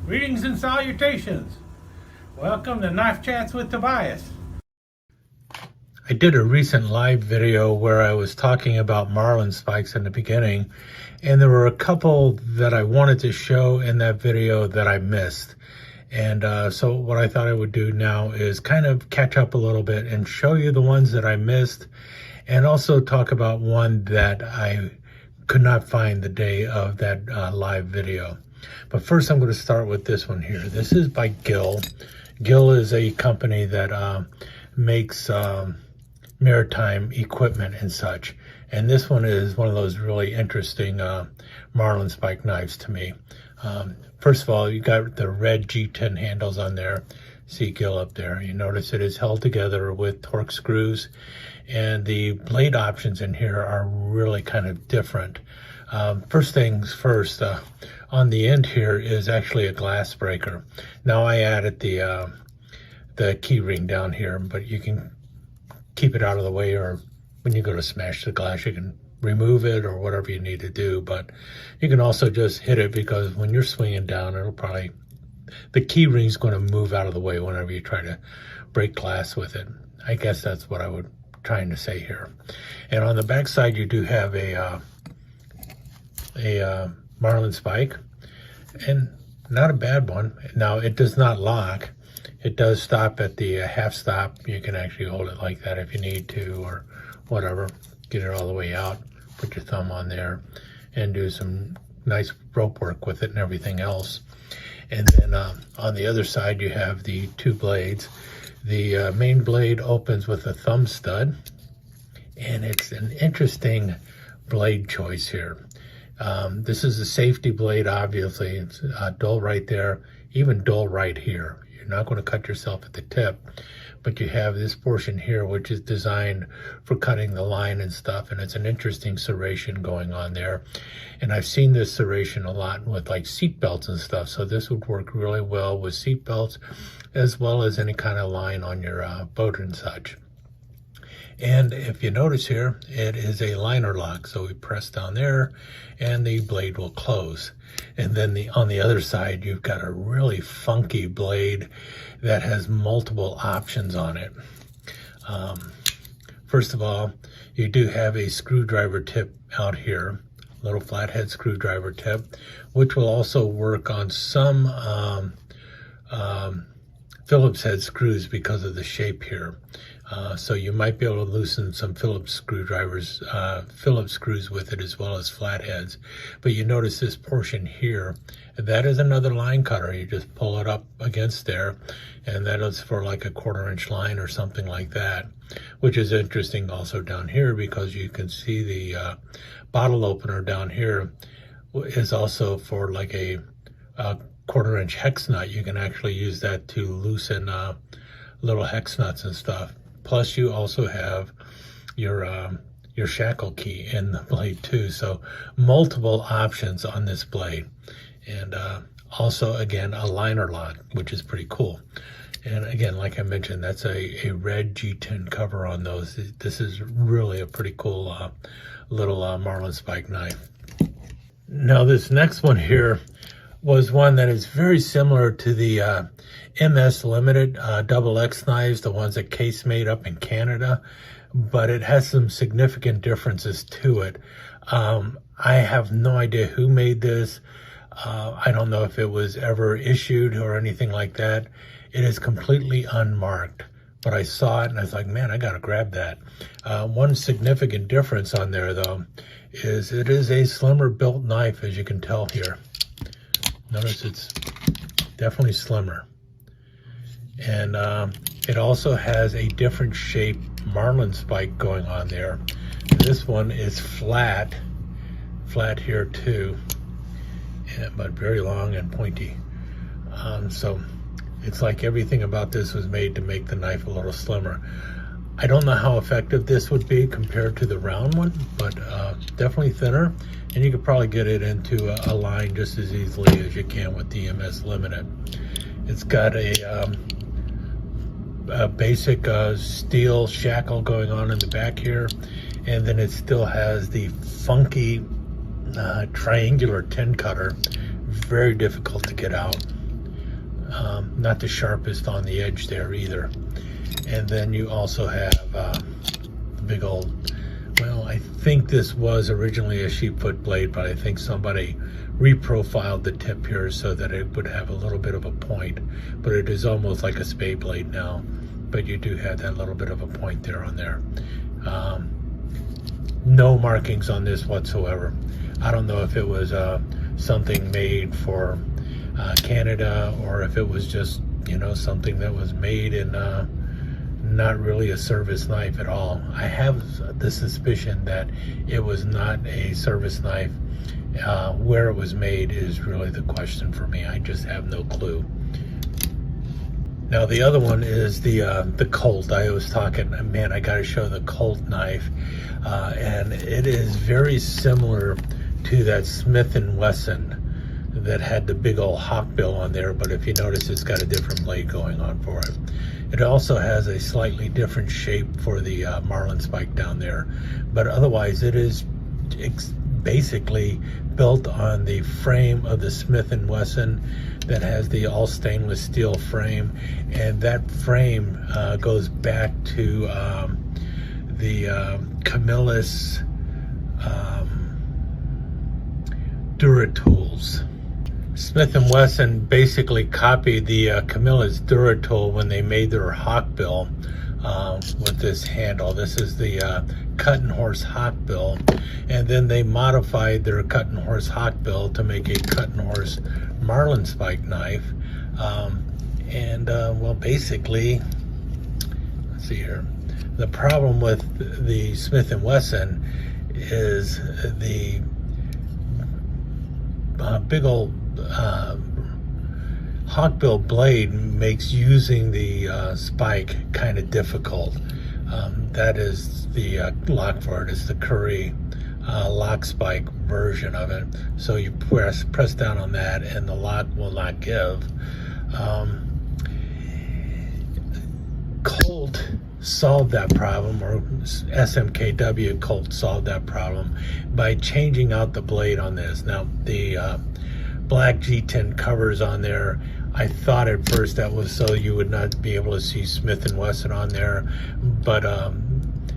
Greetings and salutations. Welcome to Knife Chats with Tobias. I did a recent live video where I was talking about Marlin spikes in the beginning, and there were a couple that I wanted to show in that video that I missed. And so what I thought I would do now is kind of catch up a little bit and show you the ones that I missed, and also talk about one that I could not find the day of that live video. But first I'm going to start with this one here. This is by Gill. Gill is a company that makes maritime equipment and such. And this one is one of those really interesting Marlin spike knives to me. First of all, you got the red G10 handles on there. See Gill up there. You notice it is held together with torque screws, and the blade options in here are really kind of different. First things first, on the end here is actually a glass breaker. Now I added the key ring down here, but you can keep it out of the way, or when you go to smash the glass, you can remove it or whatever you need to do. But you can also just hit it, because when you're swinging down, the key ring's going to move out of the way whenever you try to break glass with it. I guess that's what I was trying to say here. And on the back side, you do have a Marlin spike, and not a bad one. Now, it does not lock. It does stop at the half stop. You can actually hold it like that if you need to, or whatever. Get it all the way out, put your thumb on there, and do some nice rope work with it and everything else. And then on the other side, you have the two blades. The main blade opens with a thumb stud, and it's an interesting blade choice here. This is a safety blade, obviously. It's dull right there, even dull right here. You're not going to cut yourself at the tip, but you have this portion here, which is designed for cutting the line and stuff, and it's an interesting serration going on there. And I've seen this serration a lot with like seat belts and stuff, so this would work really well with seat belts, as well as any kind of line on your boat and such. And if you notice here, it is a liner lock. So we press down there and the blade will close. And then on the other side, you've got a really funky blade that has multiple options on it. First of all, you do have a screwdriver tip out here, little flathead screwdriver tip, which will also work on some Phillips head screws because of the shape here. So you might be able to loosen some Phillips screws with it, as well as flatheads. But you notice this portion here, that is another line cutter. You just pull it up against there, and that is for like a 1/4 inch line or something like that, which is interesting also down here, because you can see the bottle opener down here is also for like a 1/4 inch hex nut. You can actually use that to loosen little hex nuts and stuff. Plus, you also have your shackle key in the blade too. So multiple options on this blade. And also, again, a liner lock, which is pretty cool. And again, like I mentioned, that's a red G10 cover on those. This is really a pretty cool little Marlin spike knife. Now, this next one here was one that is very similar to the MS Limited XX knives, the ones that Case made up in Canada, but it has some significant differences to it. I have no idea who made this. I don't know if it was ever issued or anything like that. It is completely unmarked, but I saw it and I was like, man, I gotta grab that. One significant difference on there, though, is it is a slimmer built knife, as you can tell here. Notice it's definitely slimmer. And it also has a different shape Marlin spike going on there. And this one is flat here too, but very long and pointy. So it's like everything about this was made to make the knife a little slimmer. I don't know how effective this would be compared to the round one, but definitely thinner. And you could probably get it into a line just as easily as you can with the MS Limited. It's got a basic steel shackle going on in the back here, and then it still has the funky triangular tin cutter, very difficult to get out. not the sharpest on the edge there either. And then you also have the big old, well, I think this was originally a sheepfoot blade, but I think somebody reprofiled the tip here so that it would have a little bit of a point, but it is almost like a spade blade now, but you do have that little bit of a point there on there. No markings on this whatsoever. I don't know if it was something made for Canada, or if it was just, you know, something that was made in not really a service knife at all. I have the suspicion that it was not a service knife. Where it was made is really the question for me. I just have no clue. Now the other one is the Colt. I was talking, man, I got to show the Colt knife, and it is very similar to that Smith & Wesson that had the big old hawk bill on there, but if you notice, it's got a different blade going on for it. It also has a slightly different shape for the Marlin spike down there, but otherwise it is basically built on the frame of the Smith & Wesson that has the all stainless steel frame, and that frame goes back to the Camillus Duratools. Smith & Wesson basically copied the Camillus Duratool when they made their hawk bill with this handle. This is the cut and horse hawk bill, and then they modified their cut and horse hawk bill to make a cut and horse Marlin spike knife. Well, basically, let's see here. The problem with the Smith & Wesson is the big old hawkbill blade makes using the spike kind of difficult. That is the lock for it. It's the Curry lock spike version of it. So you press down on that and the lock will not give. Colt solved that problem, or SMKW Colt solved that problem by changing out the blade on this. Now the black G10 covers on there, I thought at first that was so you would not be able to see Smith & Wesson on there, but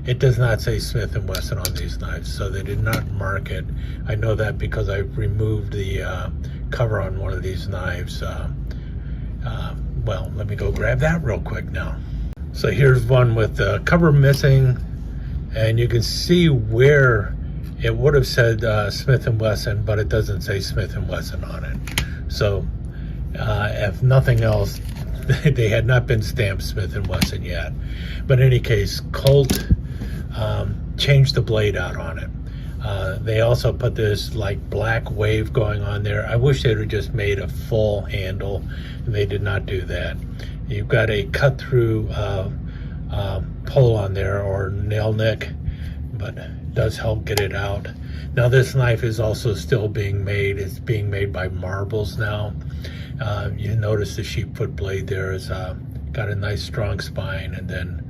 it does not say Smith & Wesson on these knives, so they did not mark it. I know that because I removed the cover on one of these knives. Well, let me go grab that real quick now. So here's one with the cover missing, and you can see where it would have said Smith & Wesson, but it doesn't say Smith & Wesson on it. So if nothing else, they had not been stamped Smith & Wesson yet. But in any case, Colt changed the blade out on it. They also put this like black wave going on there. I wish they'd have just made a full handle. They did not do that. You've got a cut through pull on there, or nail nick, but it does help get it out. Now this knife is also still being made. It's being made by Marbles now. You notice the sheepfoot blade there is got a nice strong spine, and then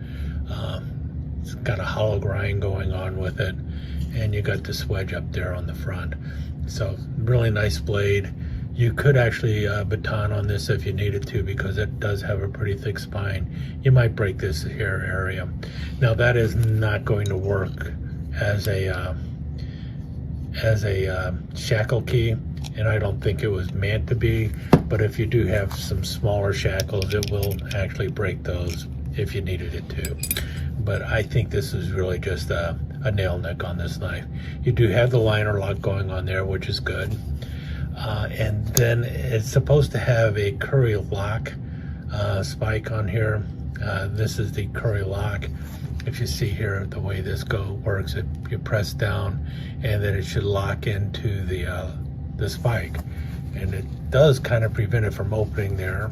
it's got a hollow grind going on with it, and you got this wedge up there on the front. So really nice blade. You could actually baton on this if you needed to, because it does have a pretty thick spine. You might break this here area. Now that is not going to work as a shackle key, and I don't think it was meant to be, but if you do have some smaller shackles, it will actually break those if you needed it to. But I think this is really just a nail nick on this knife. You do have the liner lock going on there, which is good. And then it's supposed to have a Curry lock spike on here. This is the Curry lock. If you see here the way this works, you press down and then it should lock into the spike, and it does kind of prevent it from opening there.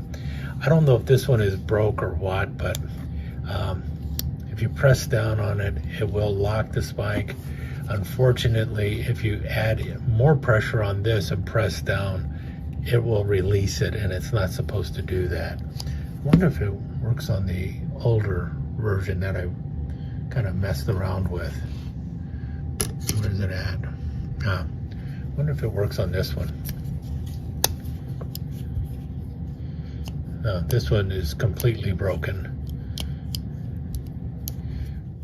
I don't know if this one is broke or what, but if you press down on it, it will lock the spike. Unfortunately, if you add more pressure on this and press down, it will release it, and it's not supposed to do that. I wonder if it works on the older version that I kind of messed around with. Where's it at? I wonder if it works on this one. No, this one is completely broken.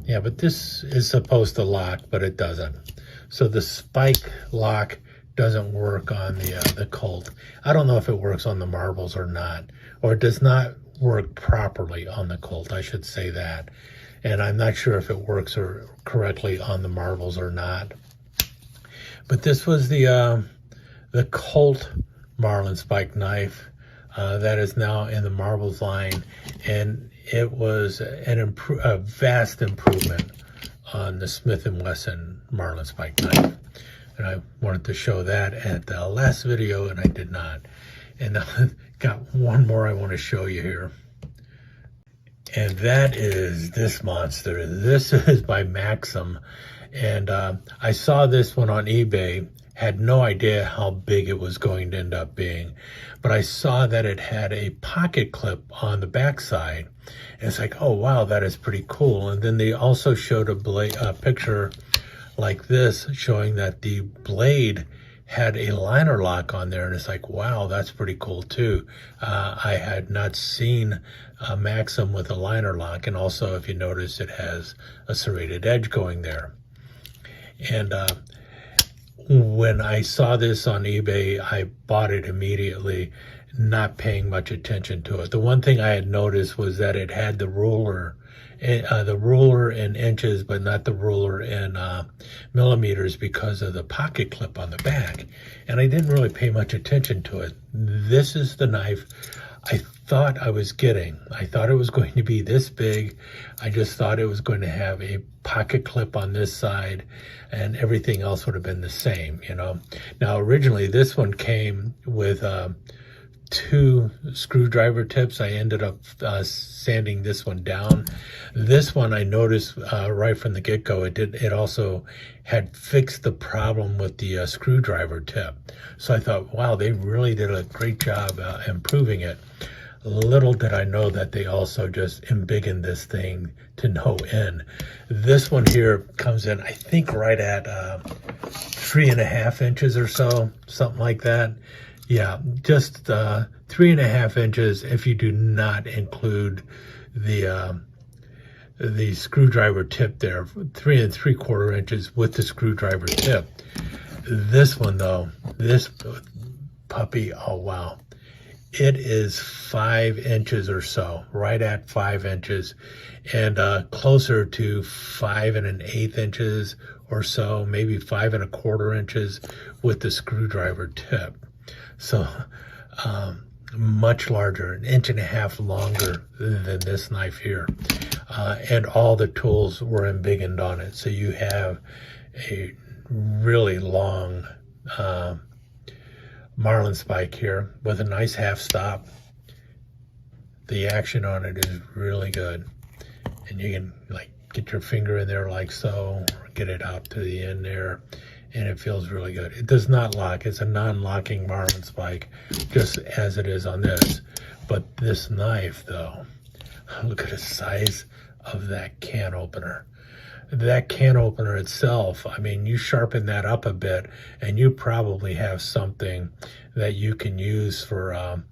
Yeah, but this is supposed to lock, but it doesn't. So the spike lock doesn't work on the Colt. I don't know if it works on the Marbles or not, or it does not work properly on the Colt, I should say that. And I'm not sure if it works correctly on the Marbles or not. But this was the Colt Marlin spike knife that is now in the Marbles line, and it was a vast improvement on the Smith & Wesson Marlin spike knife. And I wanted to show that at the last video, and I did not. And I've got one more I want to show you here. And that is this monster. This is by Maxam. And I saw this one on eBay, had no idea how big it was going to end up being. But I saw that it had a pocket clip on the backside. And it's like, oh, wow, that is pretty cool. And then they also showed a picture like this showing that the blade had a liner lock on there, and it's like, wow, that's pretty cool too. I had not seen a Maxam with a liner lock, and also if you notice it has a serrated edge going there. And when I saw this on eBay, I bought it immediately, not paying much attention to it. The one thing I had noticed was that it had the ruler in inches, but not the ruler in millimeters because of the pocket clip on the back. And I didn't really pay much attention to it. This is the knife I thought I was getting. I thought it was going to be this big. I just thought it was going to have a pocket clip on this side and everything else would have been the same, you know. Now, originally this one came with 2 screwdriver tips. I ended up sanding this one down. This one I noticed right from the get-go, it also had fixed the problem with the screwdriver tip. So I thought, wow, they really did a great job improving it. Little did I know that they also just embiggened this thing to no end. This one here comes in, I think, right at 3.5 inches or so, something like that. Yeah, just 3.5 inches if you do not include the screwdriver tip there. 3 3/4 inches with the screwdriver tip. This one though, this puppy, oh wow, it is 5 inches or so, right at 5 inches, and closer to 5 1/8 inches or so, maybe 5 1/4 inches with the screwdriver tip. So much larger, 1.5 inches longer than this knife here. And all the tools were embiggened on it. So you have a really long Marlin spike here with a nice half stop. The action on it is really good. And you can like get your finger in there like so, or get it out to the end there. And it feels really good. It does not lock. It's a non-locking Marlin spike, just as it is on this. But this knife, though, look at the size of that can opener. That can opener itself, I mean, you sharpen that up a bit, and you probably have something that you can use for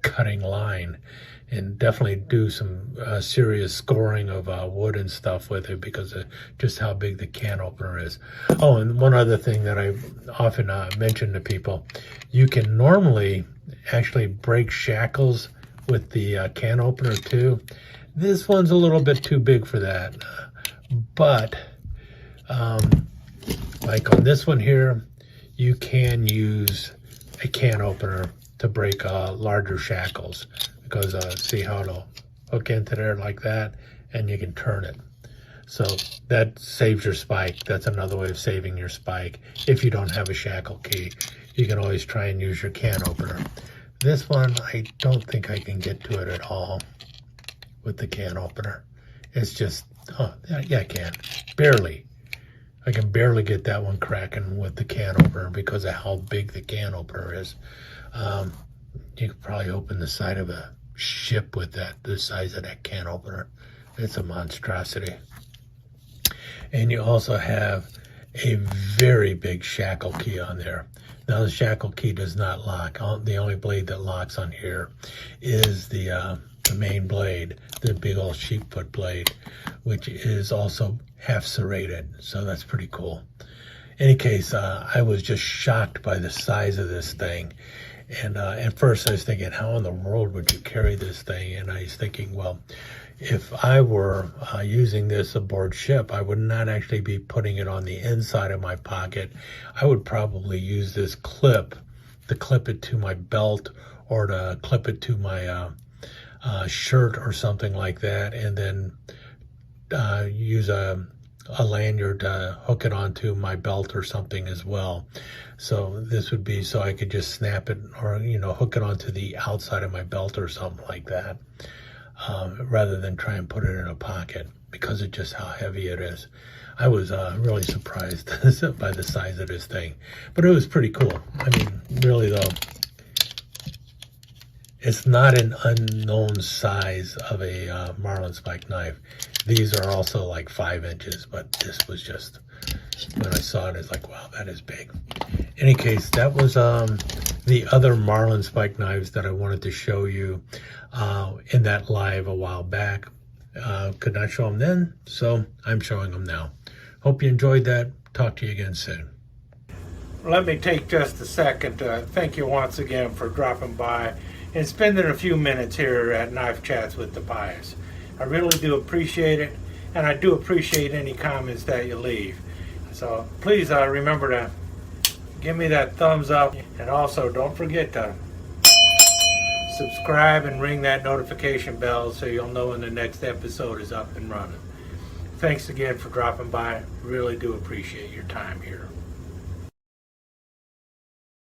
cutting line. And definitely do some serious scoring of wood and stuff with it because of just how big the can opener is. Oh, and one other thing that I often mention to people, you can normally actually break shackles with the can opener too. This one's a little bit too big for that. But like on this one here, you can use a can opener to break larger shackles. Because see how it'll hook into there like that, and you can turn it. So that saves your spike. That's another way of saving your spike. If you don't have a shackle key, you can always try and use your can opener. This one, I don't think I can get to it at all with the can opener. It's just, oh, yeah, I can. Barely. I can barely get that one cracking with the can opener because of how big the can opener is. You could probably open the side of a ship with that, the size of that can opener. It's a monstrosity. And you also have a very big shackle key on there. Now the shackle key does not lock. The only blade that locks on here is the main blade, the big old sheepfoot blade, which is also half serrated. So that's pretty cool. In any case, I was just shocked by the size of this thing. And at first I was thinking, how in the world would you carry this thing? And I was thinking, well, if I were using this aboard ship, I would not actually be putting it on the inside of my pocket. I would probably use this clip to clip it to my belt or to clip it to my shirt or something like that, and then use a lanyard to hook it onto my belt or something as well. So this would be so I could just snap it or, hook it onto the outside of my belt or something like that, rather than try and put it in a pocket because of just how heavy it is. I was really surprised by the size of this thing, but it was pretty cool. I mean, really though, it's not an unknown size of a Marlin spike knife. These are also like 5 inches, but this was just, when I saw it, it's like, wow, that is big. In any case, that was the other Marlin spike knives that I wanted to show you in that live a while back. Could not show them then, so I'm showing them now. Hope you enjoyed that. Talk to you again soon. Let me take just a second to thank you once again for dropping by and spending a few minutes here at Knife Chats with the Pious. I really do appreciate it, and I do appreciate any comments that you leave. So please remember to give me that thumbs up, and also don't forget to subscribe and ring that notification bell so you'll know when the next episode is up and running. Thanks again for dropping by. Really do appreciate your time here.